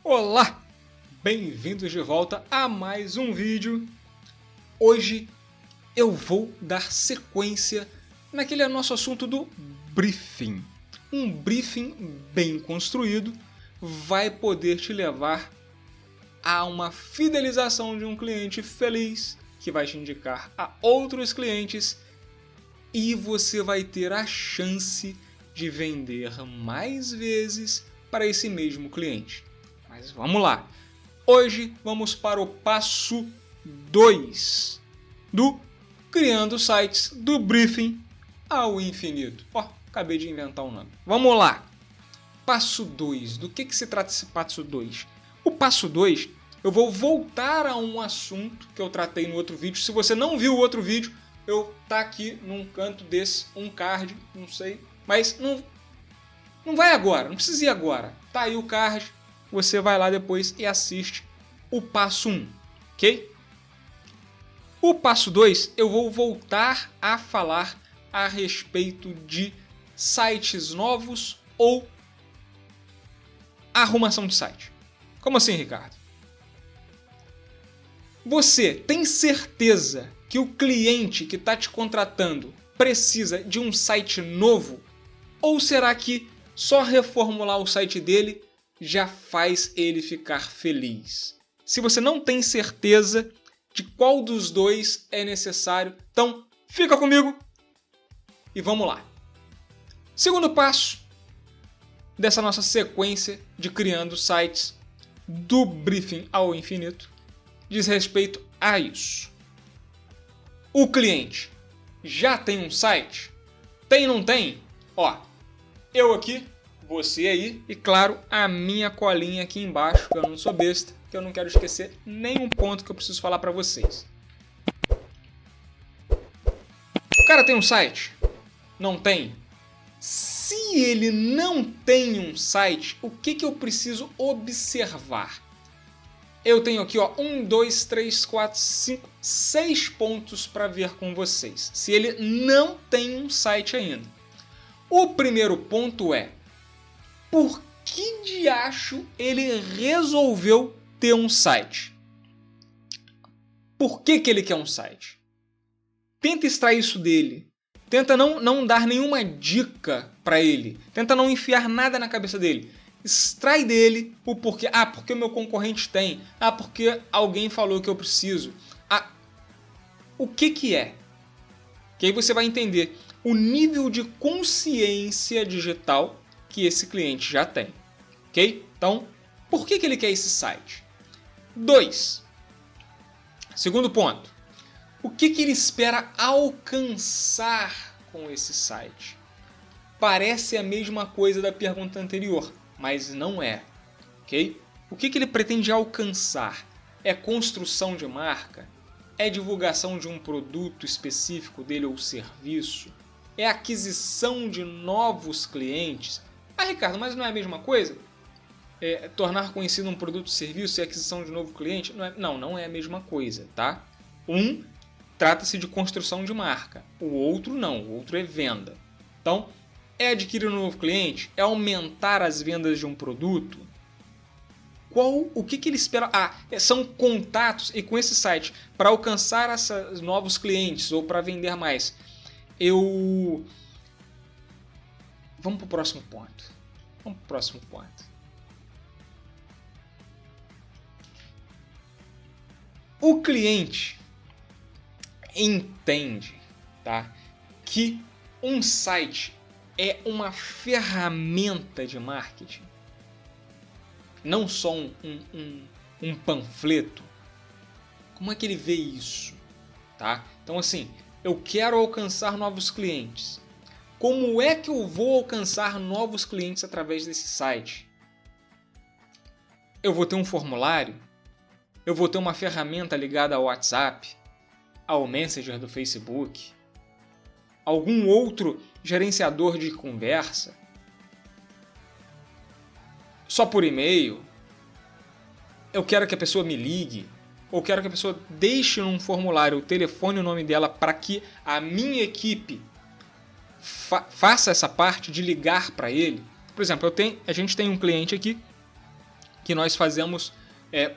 Olá! Bem-vindos de volta a mais um vídeo. Hoje eu vou dar sequência naquele nosso assunto do briefing. Um briefing bem construído vai poder te levar a uma fidelização de um cliente feliz que vai te indicar a outros clientes e você vai ter a chance de vender mais vezes para esse mesmo cliente. Mas vamos lá. Hoje vamos para o passo 2 do Criando Sites do Briefing ao Infinito. Acabei de inventar um nome. Vamos lá. Passo 2. Do que se trata esse passo 2? O passo 2, eu vou voltar a um assunto que eu tratei no outro vídeo. Se você não viu o outro vídeo, tá aqui num canto desse, um card, não sei. Mas não vai agora, não precisa ir agora. Tá aí o card. Você vai lá depois e assiste o passo 1, ok? O passo 2, eu vou voltar a falar a respeito de sites novos ou arrumação de site. Como assim, Ricardo? Você tem certeza que o cliente que está te contratando precisa de um site novo? Ou será que só reformular o site dele já faz ele ficar feliz? Se você não tem certeza de qual dos dois é necessário, então fica comigo e vamos lá. Segundo passo dessa nossa sequência de criando sites do Briefing ao Infinito diz respeito a isso. O cliente já tem um site? Tem ou não tem? Eu aqui, você aí e, claro, a minha colinha aqui embaixo, que eu não sou besta, que eu não quero esquecer nenhum ponto que eu preciso falar para vocês. O cara tem um site? Não tem? Se ele não tem um site, o que eu preciso observar? Eu tenho aqui 1, 2, 3, 4, 5, 6 pontos para ver com vocês. Se ele não tem um site ainda. O primeiro ponto é: por que diacho ele resolveu ter um site? Por que ele quer um site? Tenta extrair isso dele. Tenta não dar nenhuma dica para ele. Tenta não enfiar nada na cabeça dele. Extrai dele o porquê. Porque o meu concorrente tem. Porque alguém falou que eu preciso. O que é? Que aí você vai entender o nível de consciência digital que esse cliente já tem. Ok? Então, por que ele quer esse site? 2. Segundo ponto. O que ele espera alcançar com esse site? Parece a mesma coisa da pergunta anterior, mas não é. Ok? O que ele pretende alcançar? É construção de marca? É divulgação de um produto específico dele ou serviço? É aquisição de novos clientes? Ricardo, mas não é a mesma coisa? Tornar conhecido um produto ou serviço e aquisição de novo cliente? Não é a mesma coisa, tá? Um trata-se de construção de marca, o outro não, o outro é venda. Então, é adquirir um novo cliente? É aumentar as vendas de um produto? O que ele espera? São contatos, e com esse site, para alcançar esses novos clientes ou para vender mais, Vamos para o próximo ponto. O cliente entende, tá, que um site é uma ferramenta de marketing, não só um panfleto. Como é que ele vê isso? Tá? Então, assim, eu quero alcançar novos clientes. Como é que eu vou alcançar novos clientes através desse site? Eu vou ter um formulário? Eu vou ter uma ferramenta ligada ao WhatsApp, ao Messenger do Facebook, algum outro gerenciador de conversa? Só por e-mail? Eu quero que a pessoa me ligue? Ou quero que a pessoa deixe num formulário o telefone e o nome dela para que a minha equipe faça essa parte de ligar para ele? Por exemplo, a gente tem um cliente aqui que nós fazemos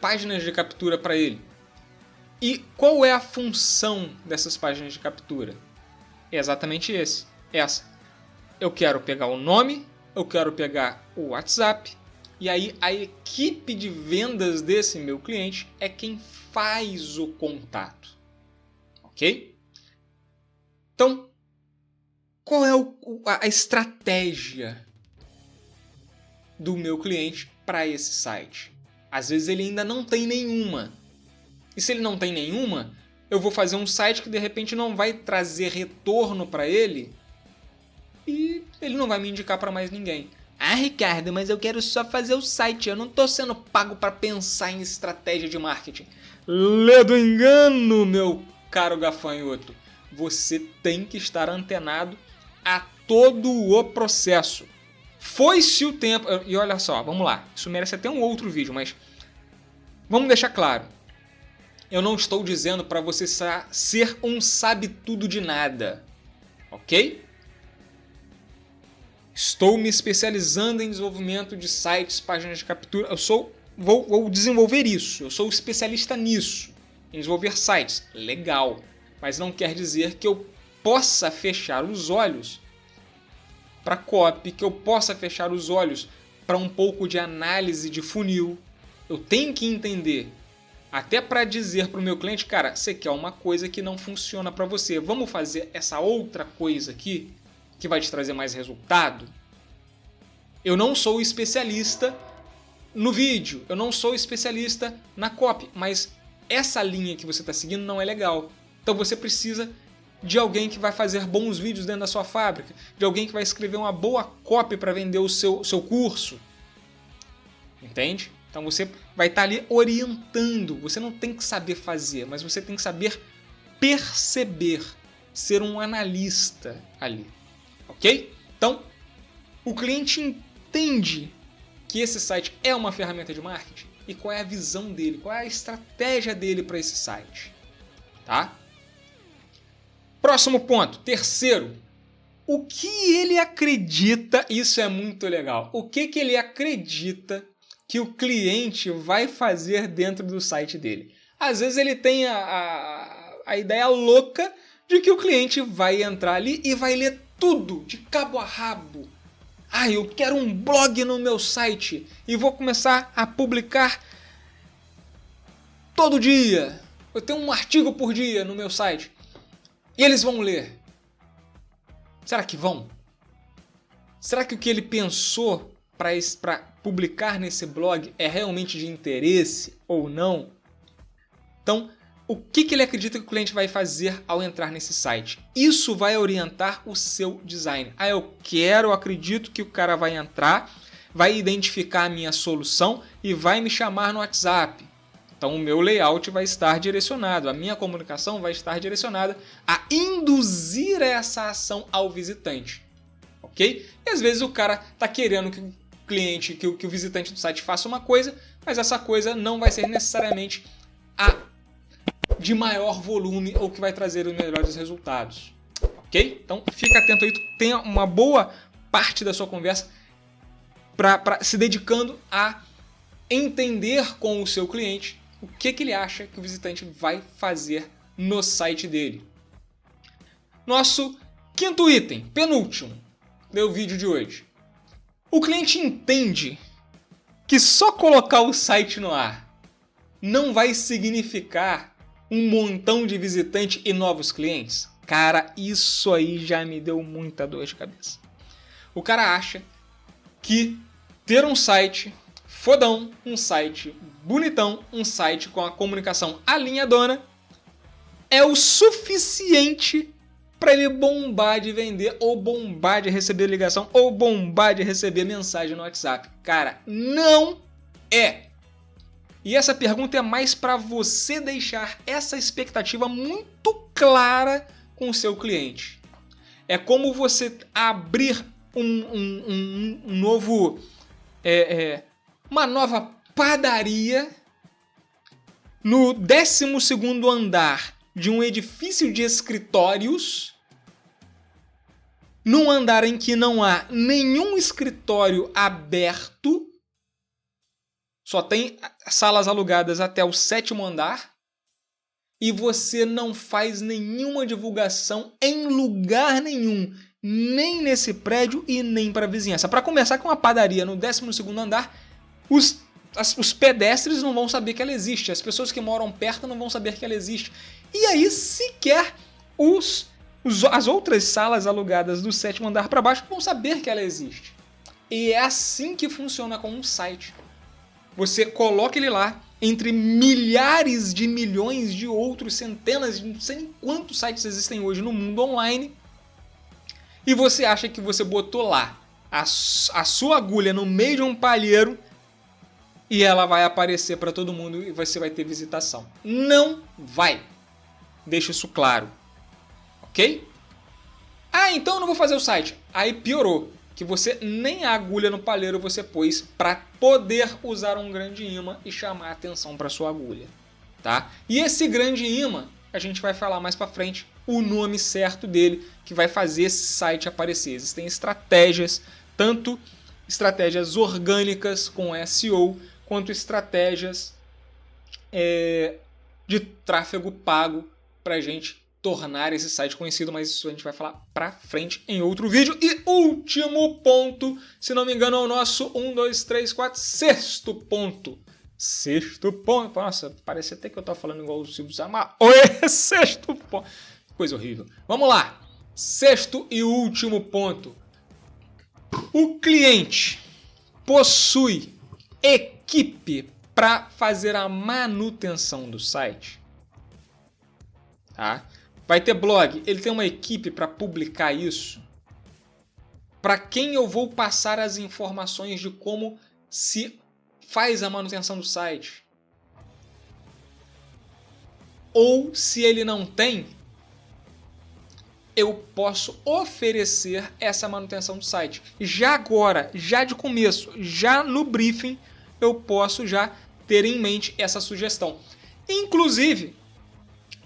páginas de captura para ele. E qual é a função dessas páginas de captura? É exatamente essa. Eu quero pegar o nome, eu quero pegar o WhatsApp, e aí a equipe de vendas desse meu cliente é quem faz o contato. Ok? Então, qual é a estratégia do meu cliente para esse site? Às vezes ele ainda não tem nenhuma. E se ele não tem nenhuma, eu vou fazer um site que de repente não vai trazer retorno para ele e ele não vai me indicar para mais ninguém. Ah, Ricardo, mas eu quero só fazer o site, eu não estou sendo pago para pensar em estratégia de marketing. Lê do engano, meu caro gafanhoto. Você tem que estar antenado a todo o processo. Foi-se o tempo... E olha só, vamos lá. Isso merece até um outro vídeo, mas vamos deixar claro. Eu não estou dizendo para você ser um sabe-tudo de nada. Ok? Estou me especializando em desenvolvimento de sites, páginas de captura. Vou desenvolver isso. Eu sou especialista nisso. Em desenvolver sites. Legal. Mas não quer dizer que eu possa fechar os olhos para copy, que eu possa fechar os olhos para um pouco de análise de funil. Eu tenho que entender, até para dizer para o meu cliente, cara, você quer uma coisa que não funciona para você. Vamos fazer essa outra coisa aqui que vai te trazer mais resultado? Eu não sou especialista no vídeo, eu não sou especialista na copy, mas essa linha que você está seguindo não é legal. Então você precisa de alguém que vai fazer bons vídeos dentro da sua fábrica, de alguém que vai escrever uma boa copy para vender o seu curso. Entende? Então você vai estar ali orientando. Você não tem que saber fazer, mas você tem que saber perceber, ser um analista ali. Ok? Então, o cliente entende que esse site é uma ferramenta de marketing e qual é a visão dele, qual é a estratégia dele para esse site. Tá? Próximo ponto, terceiro. O que ele acredita, isso é muito legal, o que ele acredita que o cliente vai fazer dentro do site dele. Às vezes ele tem a ideia louca de que o cliente vai entrar ali e vai ler tudo, de cabo a rabo. Ah, eu quero um blog no meu site e vou começar a publicar todo dia. Eu tenho um artigo por dia no meu site. E eles vão ler. Será que vão? Será que o que ele pensou para publicar nesse blog é realmente de interesse ou não? Então, o que ele acredita que o cliente vai fazer ao entrar nesse site? Isso vai orientar o seu design. Ah, eu acredito que o cara vai entrar, vai identificar a minha solução e vai me chamar no WhatsApp. Então o meu layout vai estar direcionado, a minha comunicação vai estar direcionada a induzir essa ação ao visitante. Ok? E às vezes o cara está querendo que o cliente, que o visitante do site faça uma coisa, mas essa coisa não vai ser necessariamente a de maior volume ou que vai trazer os melhores resultados. Ok? Então fica atento aí, tenha uma boa parte da sua conversa para se dedicando a entender com o seu cliente o que ele acha que o visitante vai fazer no site dele. Nosso quinto item, penúltimo do vídeo de hoje. O cliente entende que só colocar o site no ar não vai significar um montão de visitante e novos clientes? Cara, isso aí já me deu muita dor de cabeça. O cara acha que ter um site fodão, um site bonitão, um site com a comunicação alinhadona é o suficiente para ele bombar de vender, ou bombar de receber ligação, ou bombar de receber mensagem no WhatsApp. Cara, não é. E essa pergunta é mais para você deixar essa expectativa muito clara com o seu cliente. É como você abrir uma nova padaria no 12º andar de um edifício de escritórios, num andar em que não há nenhum escritório aberto, só tem salas alugadas até o 7º andar e você não faz nenhuma divulgação em lugar nenhum, nem nesse prédio e nem para a vizinhança. Para começar, com uma padaria no 12º andar, os pedestres não vão saber que ela existe, as pessoas que moram perto não vão saber que ela existe. E aí sequer as outras salas alugadas do 7º andar para baixo vão saber que ela existe. E é assim que funciona com um site. Você coloca ele lá entre milhares de milhões de outros, centenas, não sei nem quantos sites existem hoje no mundo online, e você acha que você botou lá a sua agulha no meio de um palheiro e ela vai aparecer para todo mundo e você vai ter visitação. Não vai. Deixa isso claro. Ok? Ah, então eu não vou fazer o site. Aí piorou. Que você nem a agulha no palheiro você pôs para poder usar um grande imã e chamar a atenção para sua agulha. Tá? E esse grande imã, a gente vai falar mais para frente o nome certo dele, que vai fazer esse site aparecer. Existem estratégias, tanto estratégias orgânicas com SEO, quanto estratégias de tráfego pago para a gente tornar esse site conhecido, mas isso a gente vai falar pra frente em outro vídeo. E último ponto, se não me engano, é o nosso 6º ponto. Sexto ponto. Nossa, parece até que eu tava falando igual o Silvio Samar. Oi, 6º ponto. Coisa horrível. Vamos lá. 6º e último ponto. O cliente possui equipe para fazer a manutenção do site. Tá? Vai ter blog, ele tem uma equipe para publicar isso? Para quem eu vou passar as informações de como se faz a manutenção do site? Ou se ele não tem, eu posso oferecer essa manutenção do site. Já agora, já de começo, já no briefing, eu posso já ter em mente essa sugestão. Inclusive,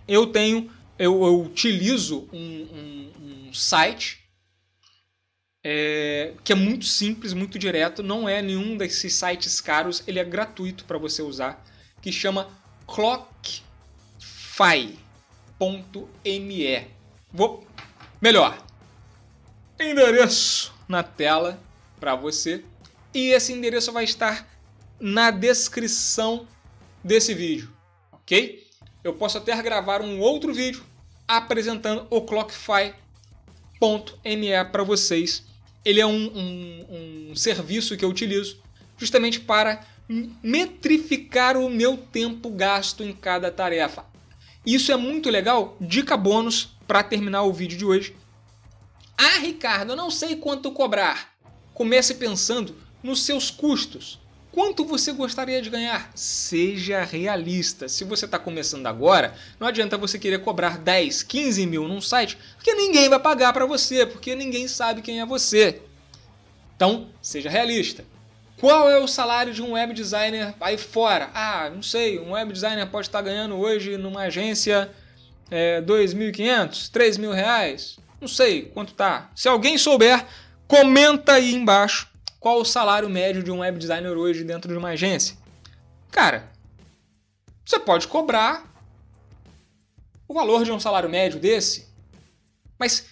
eu utilizo um site que é muito simples, muito direto, não é nenhum desses sites caros, ele é gratuito para você usar, que chama clockfy.me. Endereço na tela para você, e esse endereço vai estar na descrição desse vídeo, ok? Eu posso até gravar um outro vídeo apresentando o clockfy.me para vocês. Ele é um serviço que eu utilizo justamente para metrificar o meu tempo gasto em cada tarefa. Isso é muito legal. Dica bônus para terminar o vídeo de hoje. Ah, Ricardo, eu não sei quanto cobrar. Comece pensando nos seus custos. Quanto você gostaria de ganhar? Seja realista. Se você está começando agora, não adianta você querer cobrar 10, 15 mil num site, porque ninguém vai pagar para você, porque ninguém sabe quem é você. Então, seja realista. Qual é o salário de um web designer aí fora? Ah, não sei, um web designer pode estar ganhando hoje numa agência R$2.500, R$3.000. Não sei quanto tá. Se alguém souber, comenta aí embaixo. Qual o salário médio de um web designer hoje dentro de uma agência? Cara, você pode cobrar o valor de um salário médio desse, mas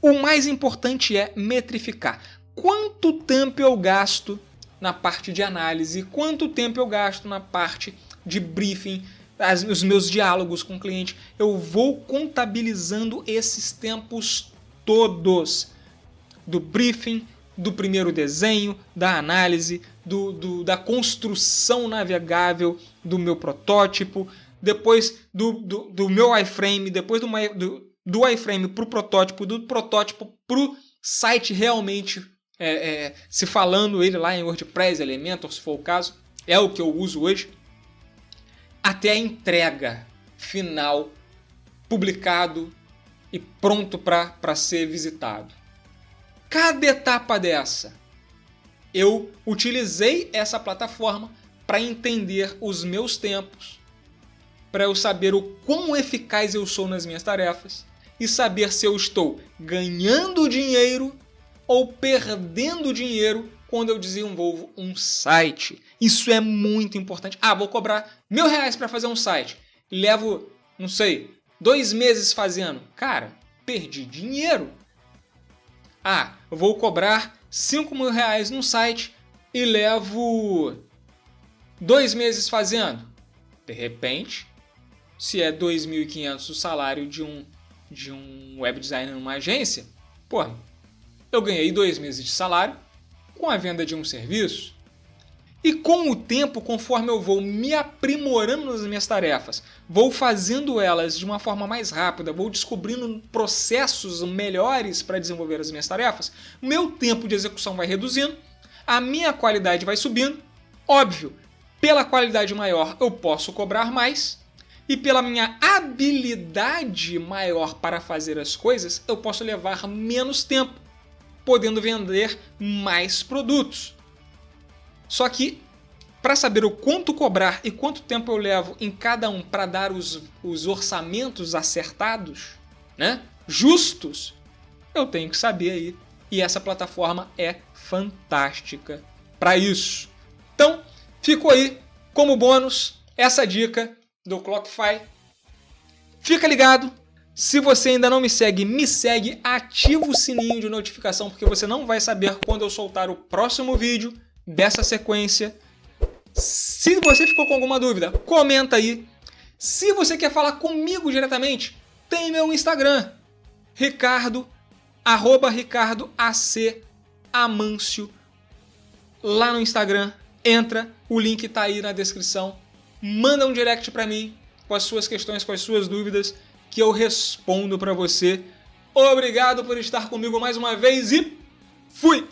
o mais importante é metrificar. Quanto tempo eu gasto na parte de análise? Quanto tempo eu gasto na parte de briefing? Os meus diálogos com o cliente? Eu vou contabilizando esses tempos todos. Do briefing, do primeiro desenho, da análise, da construção navegável do meu protótipo, depois do meu iframe, depois do iframe para o protótipo, do protótipo para o site realmente, se falando ele lá em WordPress, Elementor, se for o caso, é o que eu uso hoje, até a entrega final, publicado e pronto para ser visitado. Cada etapa dessa, eu utilizei essa plataforma para entender os meus tempos, para eu saber o quão eficaz eu sou nas minhas tarefas e saber se eu estou ganhando dinheiro ou perdendo dinheiro quando eu desenvolvo um site. Isso é muito importante. Vou cobrar R$1.000 para fazer um site. Levo, não sei, 2 meses fazendo. Cara, perdi dinheiro. Eu vou cobrar R$5.000 num site e levo 2 meses fazendo. De repente, se é 2.500 o salário de um web designer numa agência, eu ganhei 2 meses de salário com a venda de um serviço. E com o tempo, conforme eu vou me aprimorando nas minhas tarefas, vou fazendo elas de uma forma mais rápida, vou descobrindo processos melhores para desenvolver as minhas tarefas, meu tempo de execução vai reduzindo, a minha qualidade vai subindo. Óbvio, pela qualidade maior eu posso cobrar mais, e pela minha habilidade maior para fazer as coisas, eu posso levar menos tempo, podendo vender mais produtos. Só que, para saber o quanto cobrar e quanto tempo eu levo em cada um para dar os orçamentos acertados, justos, eu tenho que saber aí. E essa plataforma é fantástica para isso. Então, ficou aí como bônus essa dica do Clockify. Fica ligado. Se você ainda não me segue, ativa o sininho de notificação, porque você não vai saber quando eu soltar o próximo vídeo dessa sequência. Se você ficou com alguma dúvida, comenta aí. Se você quer falar comigo diretamente, tem meu Instagram, @RicardoAC_Amâncio. Lá no Instagram, entra, o link tá aí na descrição. Manda um direct pra mim com as suas questões, com as suas dúvidas, que eu respondo pra você. Obrigado por estar comigo mais uma vez e fui!